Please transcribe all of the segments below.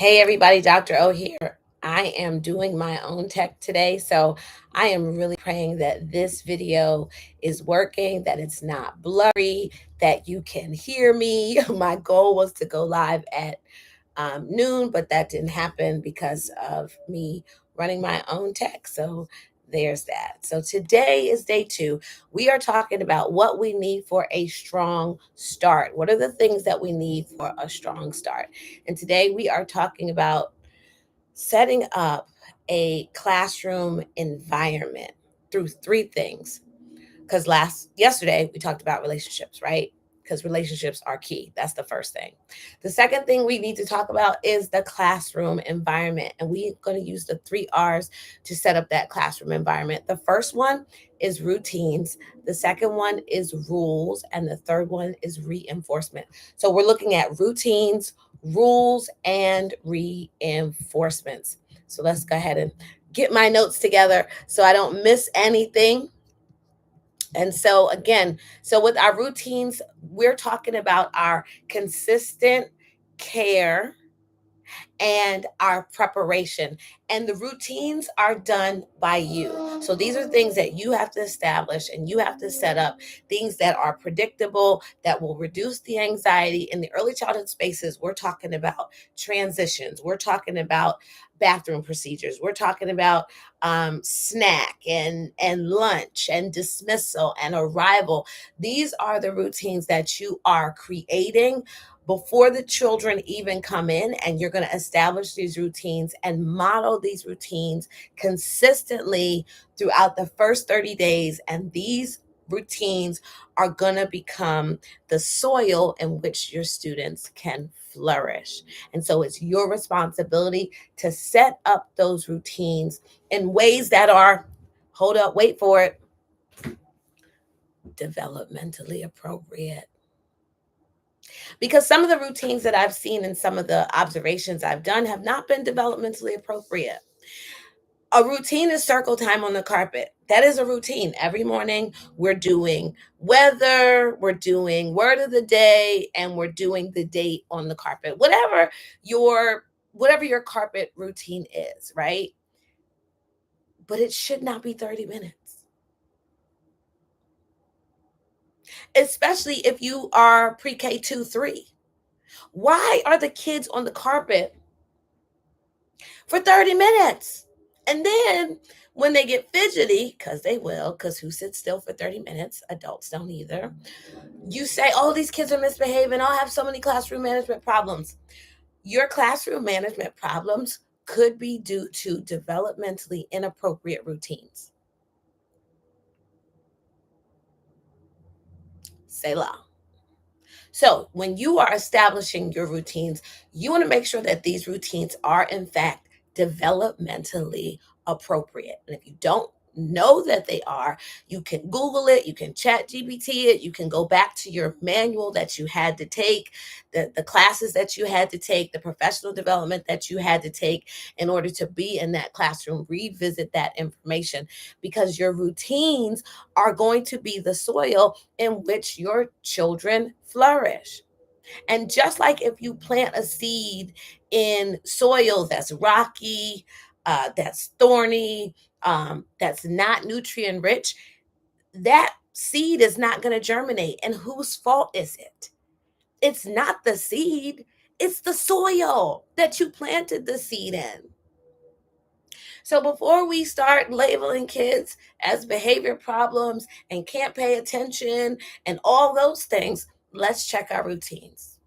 Hey everybody, Dr. O here. I am doing my own tech today, so I am really praying that this video is working, that it's not blurry, that you can hear me. My goal was to go live at noon, but that didn't happen because of me running my own tech. So there's that. So today is day 2. We are talking about what we need for a strong start. What are the things that we need for a strong start? And today we are talking about setting up a classroom environment through 3 things, because yesterday we talked about relationships, right? Because relationships are key. That's the first thing. The second thing we need to talk about is the classroom environment, and we're going to use the 3 R's to set up that classroom environment. The first one is routines, the second one is rules, and the third one is reinforcement. So we're looking at routines, rules, and reinforcements. So let's go ahead and get my notes together so I don't miss anything. And so, again, so with our routines, we're talking about our consistent care and our preparation. And the routines are done by you. So these are things that you have to establish and you have to set up, things that are predictable, that will reduce the anxiety. In the early childhood spaces, we're talking about transitions, we're talking about bathroom procedures, we're talking about snack and lunch and dismissal and arrival. These are the routines that you are creating before the children even come in, and you're going to establish these routines and model these routines consistently throughout the first 30 days. And these routines are going to become the soil in which your students can flourish. And so it's your responsibility to set up those routines in ways that are, hold up, wait for it, developmentally appropriate. Because some of the routines that I've seen and some of the observations I've done have not been developmentally appropriate. A routine is circle time on the carpet. That is a routine. Every morning we're doing weather, we're doing word of the day, and we're doing the date on the carpet. Whatever your carpet routine is, right? But it should not be 30 minutes. Especially if you are pre-K 2, 3. Why are the kids on the carpet for 30 minutes? And then when they get fidgety, because they will, because who sits still for 30 minutes? Adults don't either. You say, oh, these kids are misbehaving. I'll have so many classroom management problems. Your classroom management problems could be due to developmentally inappropriate routines. Selah. So when you are establishing your routines, you want to make sure that these routines are, in fact, developmentally appropriate. And if you don't know that they are, you can Google it, you can chat GPT it, you can go back to your manual that you had to take, the classes that you had to take, the professional development that you had to take in order to be in that classroom, revisit that information, because your routines are going to be the soil in which your children flourish. And just like if you plant a seed in soil that's rocky, that's thorny, that's not nutrient rich, that seed is not going to germinate. And whose fault is it? It's not the seed, it's the soil that you planted the seed in. So before we start labeling kids as behavior problems and can't pay attention and all those things, let's check our routines.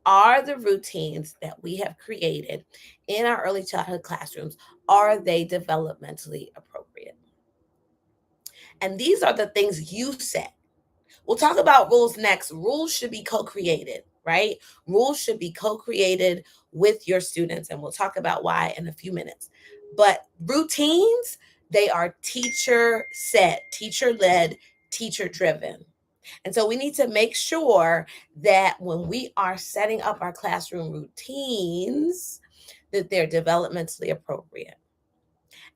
Are the routines that we have created in our early childhood classrooms, are they developmentally appropriate? And these are the things you set. We'll talk about rules next. Rules should be co-created, right? Rules should be co-created with your students, and we'll talk about why in a few minutes. But routines, they are teacher set, teacher led, teacher driven. And so we need to make sure that when we are setting up our classroom routines, that they're developmentally appropriate.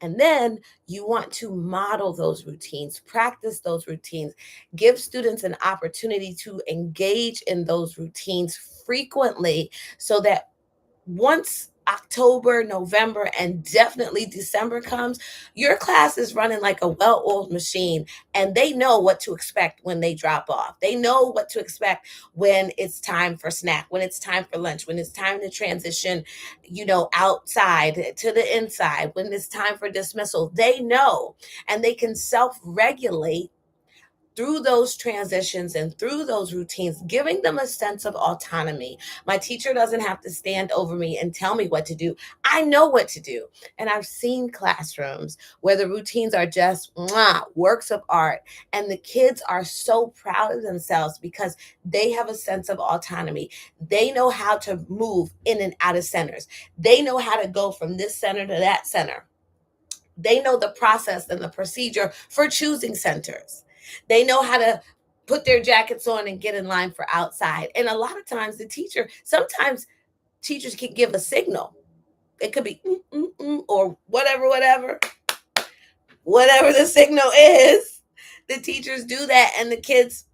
And then you want to model those routines, practice those routines, give students an opportunity to engage in those routines frequently so that once October, November, and definitely December comes, your class is running like a well oiled machine, and they know what to expect when they drop off. They know what to expect when it's time for snack, when it's time for lunch, when it's time to transition, outside to the inside, when it's time for dismissal. They know, and they can self regulate through those transitions and through those routines, giving them a sense of autonomy. My teacher doesn't have to stand over me and tell me what to do. I know what to do. And I've seen classrooms where the routines are just works of art. And the kids are so proud of themselves because they have a sense of autonomy. They know how to move in and out of centers, they know how to go from this center to that center. They know the process and the procedure for choosing centers. They know how to put their jackets on and get in line for outside. And a lot of times sometimes teachers can give a signal. It could be or whatever the signal is. The teachers do that and the kids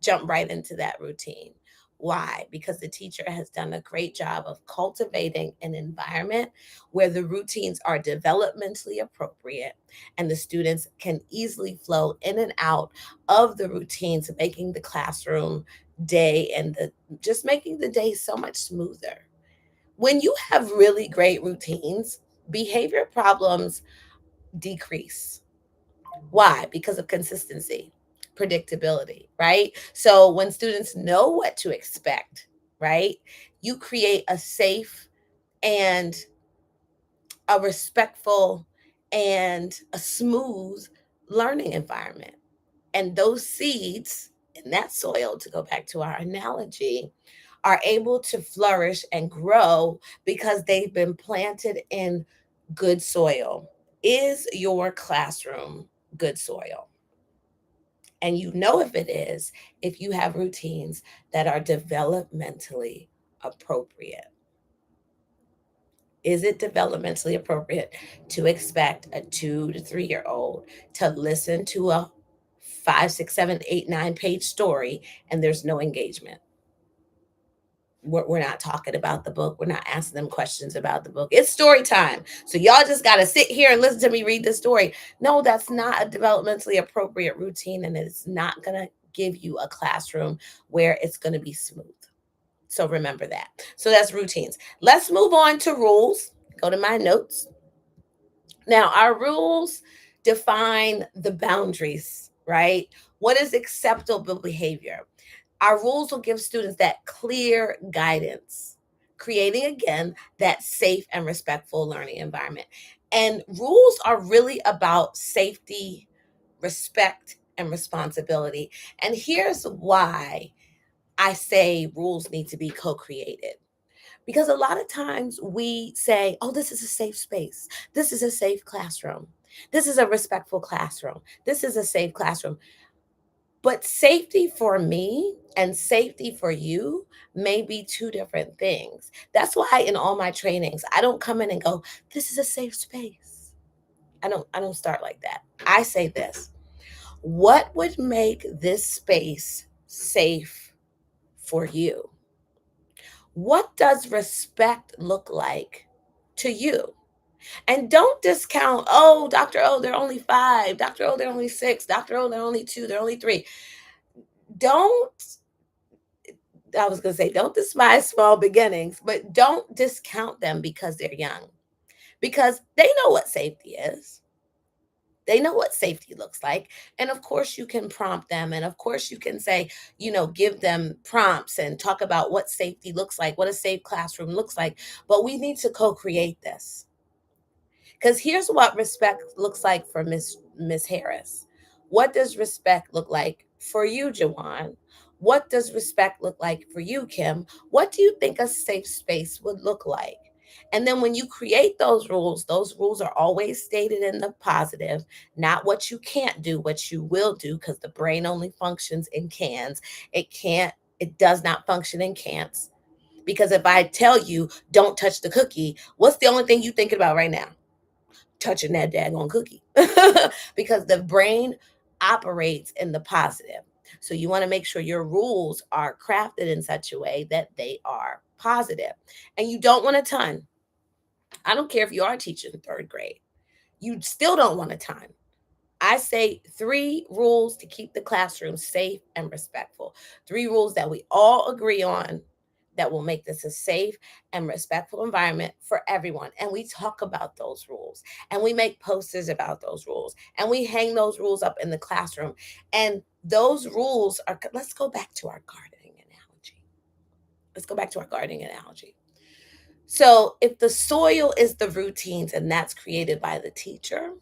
jump right into that routine. Why? Because the teacher has done a great job of cultivating an environment where the routines are developmentally appropriate and the students can easily flow in and out of the routines, making the classroom day and just making the day so much smoother. When you have really great routines, behavior problems decrease. Why? Because of consistency, predictability, right? So when students know what to expect, right, you create a safe and a respectful and a smooth learning environment. And those seeds in that soil, to go back to our analogy, are able to flourish and grow because they've been planted in good soil. Is your classroom good soil? And you know if it is, if you have routines that are developmentally appropriate. Is it developmentally appropriate to expect a 2 to 3 year old to listen to a 5, 6, 7, 8, 9 page story and there's no engagement? We're not talking about the book. We're not asking them questions about the book. It's story time. So y'all just got to sit here and listen to me read this story. No, that's not a developmentally appropriate routine. And it's not going to give you a classroom where it's going to be smooth. So remember that. So that's routines. Let's move on to rules. Go to my notes. Now, our rules define the boundaries, right? What is acceptable behavior? Our rules will give students that clear guidance, creating again that safe and respectful learning environment. And rules are really about safety, respect, and responsibility. And here's why I say rules need to be co created. Because a lot of times we say, oh, this is a safe space. This is a safe classroom. This is a respectful classroom. This is a safe classroom. But safety for me and safety for you may be two different things. That's why in all my trainings, I don't come in and go, this is a safe space. I don't start like that. I say this. What would make this space safe for you? What does respect look like to you? And don't discount, oh, Dr. O, they're only 5. Dr. O, they're only 6. Dr. O, they're only 2. They're only 3. Don't I was going to say, don't despise small beginnings, but don't discount them because they're young, because they know what safety is. They know what safety looks like. And of course, you can prompt them. And of course, you can say, give them prompts and talk about what safety looks like, what a safe classroom looks like. But we need to co create this. Because here's what respect looks like for Miss Harris. What does respect look like for you, Jawan? What does respect look like for you, Kim? What do you think a safe space would look like? And then when you create those rules are always stated in the positive, not what you can't do, what you will do, because the brain only functions in cans. It does not function in can'ts. Because if I tell you don't touch the cookie, what's the only thing you thinking about right now? Touching that daggone cookie. Because the brain operates in the positive. So you want to make sure your rules are crafted in such a way that they are positive. And you don't want a ton. I don't care if you are teaching third grade. You still don't want a ton. I say 3 rules to keep the classroom safe and respectful. 3 rules that we all agree on that will make this a safe and respectful environment for everyone. And we talk about those rules and we make posters about those rules and we hang those rules up in the classroom. And those rules are, let's go back to our gardening analogy. Let's go back to our gardening analogy. So if the soil is the routines and that's created by the teacher,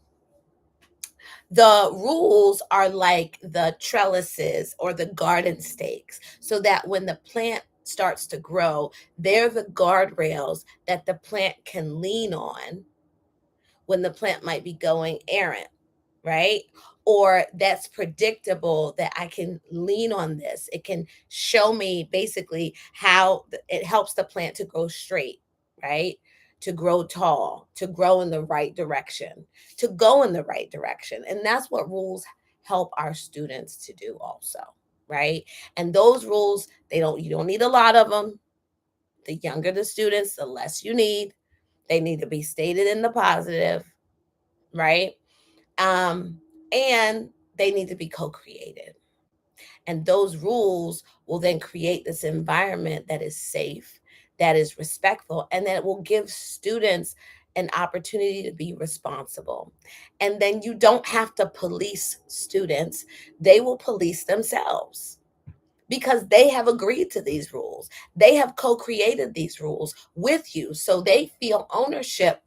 the rules are like the trellises or the garden stakes, so that when the plant starts to grow, they're the guardrails that the plant can lean on when the plant might be going errant, right? Or that's predictable that I can lean on this. It can show me basically how it helps the plant to grow straight, right? To grow tall, to grow in the right direction, to go in the right direction. And that's what rules help our students to do also, right? And those rules, you don't need a lot of them. The younger the students, the less you need. They need to be stated in the positive, right? Um, and they need to be co-created. And those rules will then create this environment that is safe, that is respectful, and that will give students an opportunity to be responsible. And then you don't have to police students, they will police themselves because they have agreed to these rules. They have co created these rules with you. So they feel ownership.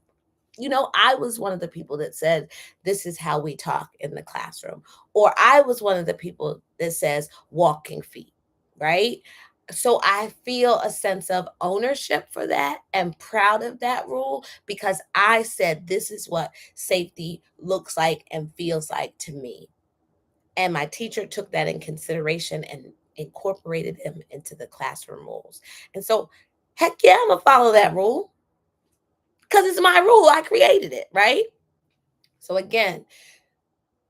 I was one of the people that said, this is how we talk in the classroom. Or I was one of the people that says walking feet, right? So I feel a sense of ownership for that and proud of that rule because I said, this is what safety looks like and feels like to me. And my teacher took that in consideration and incorporated them into the classroom rules. And so, heck yeah, I'm going to follow that rule because it's my rule. I created it, right? So again,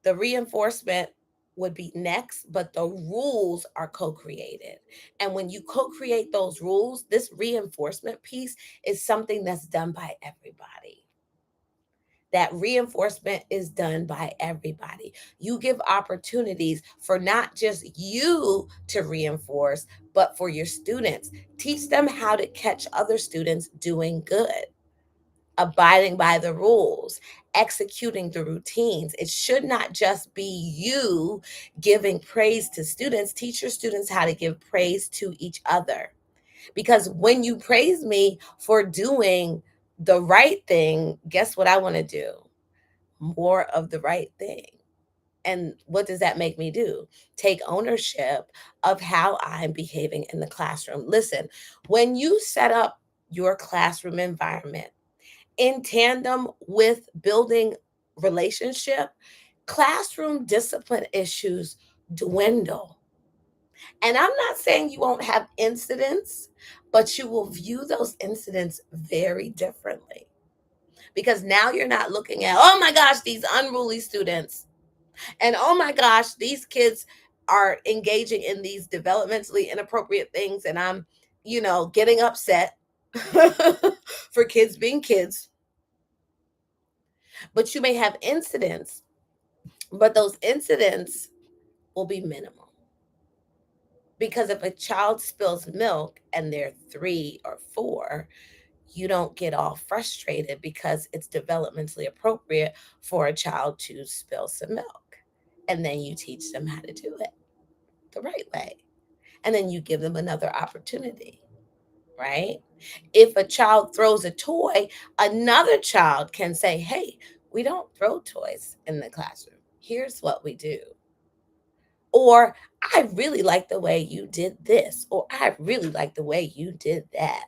the reinforcement would be next, but the rules are co-created. And when you co-create those rules, this reinforcement piece is something that's done by everybody. That reinforcement is done by everybody. You give opportunities for not just you to reinforce, but for your students. Teach them how to catch other students doing good, abiding by the rules, executing the routines. It should not just be you giving praise to students. Teach your students how to give praise to each other. Because when you praise me for doing the right thing, guess what I want to do? More of the right thing. And what does that make me do? Take ownership of how I'm behaving in the classroom. Listen, when you set up your classroom environment in tandem with building relationship, classroom discipline issues dwindle. And I'm not saying you won't have incidents, but you will view those incidents very differently. Because now you're not looking at, oh my gosh, these unruly students. And oh my gosh, these kids are engaging in these developmentally inappropriate things. And I'm, getting upset for kids being kids. But you may have incidents, but those incidents will be minimal. Because if a child spills milk and they're 3 or 4, you don't get all frustrated because it's developmentally appropriate for a child to spill some milk. And then you teach them how to do it the right way. And then you give them another opportunity, right? If a child throws a toy, another child can say, hey, we don't throw toys in the classroom. Here's what we do. Or I really like the way you did this, or I really like the way you did that.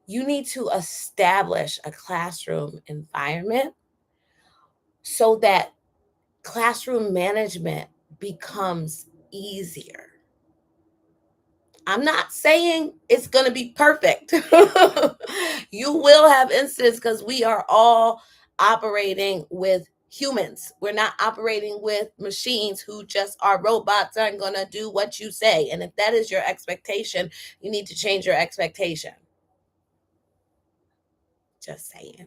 You need to establish a classroom environment so that classroom management becomes easier. I'm not saying it's going to be perfect. You will have incidents because we are all operating with humans. We're not operating with machines who just are robots, aren't going to do what you say. And if that is your expectation, you need to change your expectation. Just saying.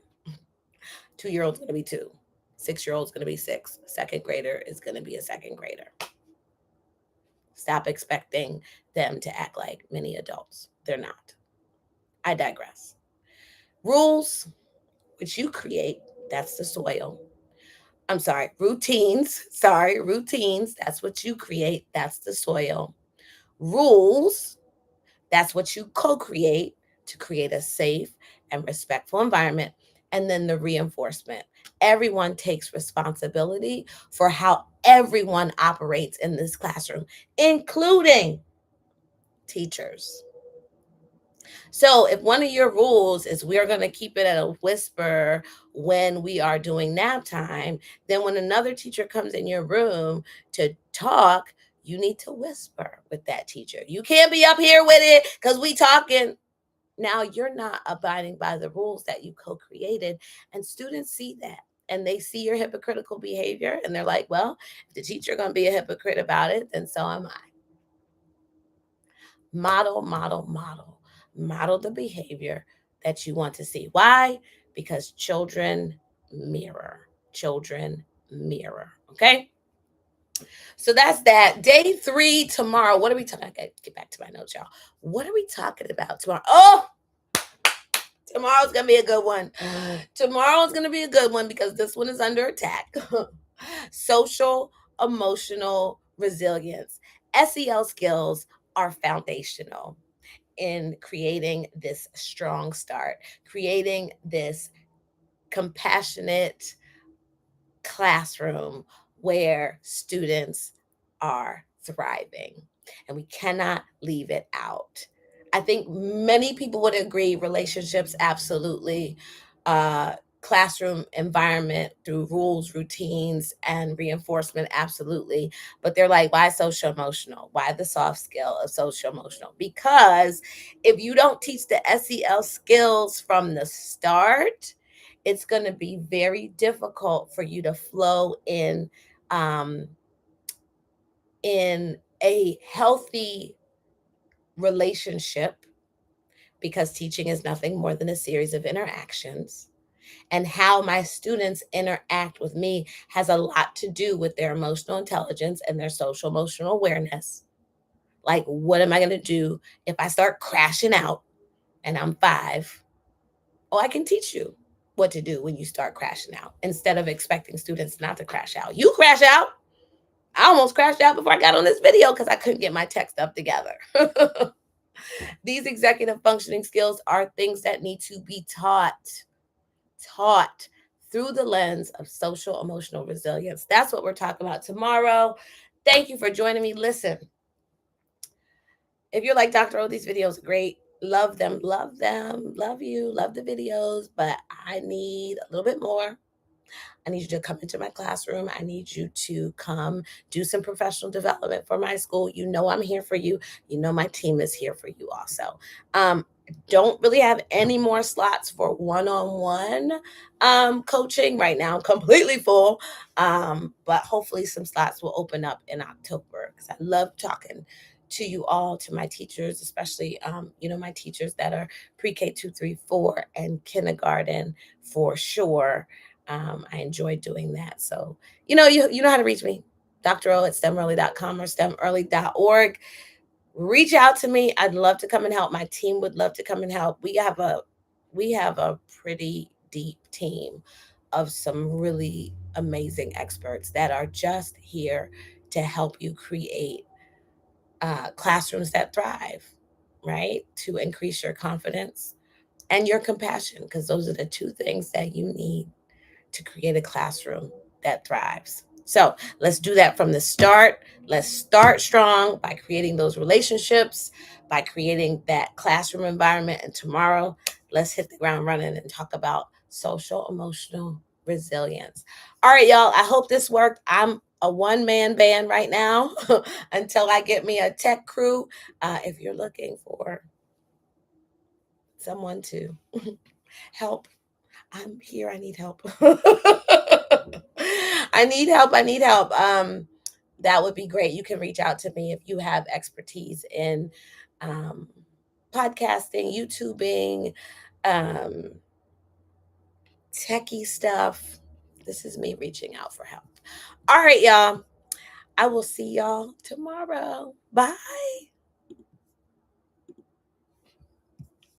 2-year-old's going to be 2. 6-year-old's going to be 6. Second grader is going to be a second grader. Stop expecting them to act like many adults. They're not. I digress. Rules, which you create, that's the soil. I'm sorry, routines. Sorry, routines. That's what you create. That's the soil. Rules, that's what you co create to create a safe and respectful environment. And then the reinforcement. Everyone takes responsibility for how everyone operates in this classroom, including teachers. So if one of your rules is we're going to keep it at a whisper when we are doing nap time, then when another teacher comes in your room to talk, you need to whisper with that teacher. You can't be up here with it because we talking. Now you're not abiding by the rules that you co-created, and students see that. And they see your hypocritical behavior and they're like, well, if the teacher going to be a hypocrite about it, then so am I. Model, model, model. Model the behavior that you want to see. Why? Because children mirror. Children mirror. Okay? So that's that. Day 3 tomorrow. What are we talking? I gotta get back to my notes, y'all. What are we talking about tomorrow? Oh, tomorrow's gonna be a good one. Tomorrow's gonna be a good one because this one is under attack. Social emotional resilience. SEL skills are foundational in creating this strong start, creating this compassionate classroom where students are thriving. And we cannot leave it out. I think many people would agree relationships, absolutely. Classroom environment through rules, routines, and reinforcement, absolutely. But they're like, why social emotional? Why the soft skill of social emotional? Because if you don't teach the SEL skills from the start, it's going to be very difficult for you to flow um, in a healthy relationship, because teaching is nothing more than a series of interactions. And how my students interact with me has a lot to do with their emotional intelligence and their social emotional awareness. Like, what am I going to do if I start crashing out and I'm 5? Oh, I can teach you what to do when you start crashing out instead of expecting students not to crash out. You crash out. I almost crashed out before I got on this video because I couldn't get my tech stuff together. These executive functioning skills are things that need to be taught through the lens of social emotional resilience. That's what we're talking about tomorrow. Thank you for joining me. Listen, if you're like, Dr. O, these videos are great. Love them, love you, love the videos, but I need a little bit more. I need you to come into my classroom. I need you to come do some professional development for my school. You know I'm here for you. You know my team is here for you also. Don't really have any more slots for one-on-one coaching right now. I'm completely full, but hopefully some slots will open up in October because I love talking to you all, to my teachers, especially my teachers that are pre-K 2, 3, 4, and kindergarten for sure. I enjoy doing that. So, you know how to reach me. Dr. O at stemearly.com or stemearly.org. Reach out to me. I'd love to come and help. My team would love to come and help. We have a pretty deep team of some really amazing experts that are just here to help you create classrooms that thrive, right? To increase your confidence and your compassion, because those are the 2 things that you need to create a classroom that thrives. So let's do that from the start. Let's start strong by creating those relationships, by creating that classroom environment. And tomorrow, let's hit the ground running and talk about social emotional resilience. All right, y'all. I hope this worked. I'm a one-man band right now until I get me a tech crew. If you're looking for someone to help, I'm here. I need help. I need help. I need help. That would be great. You can reach out to me if you have expertise in um, podcasting, YouTubing, um, techie stuff. This is me reaching out for help. All right, y'all. I will see y'all tomorrow. Bye.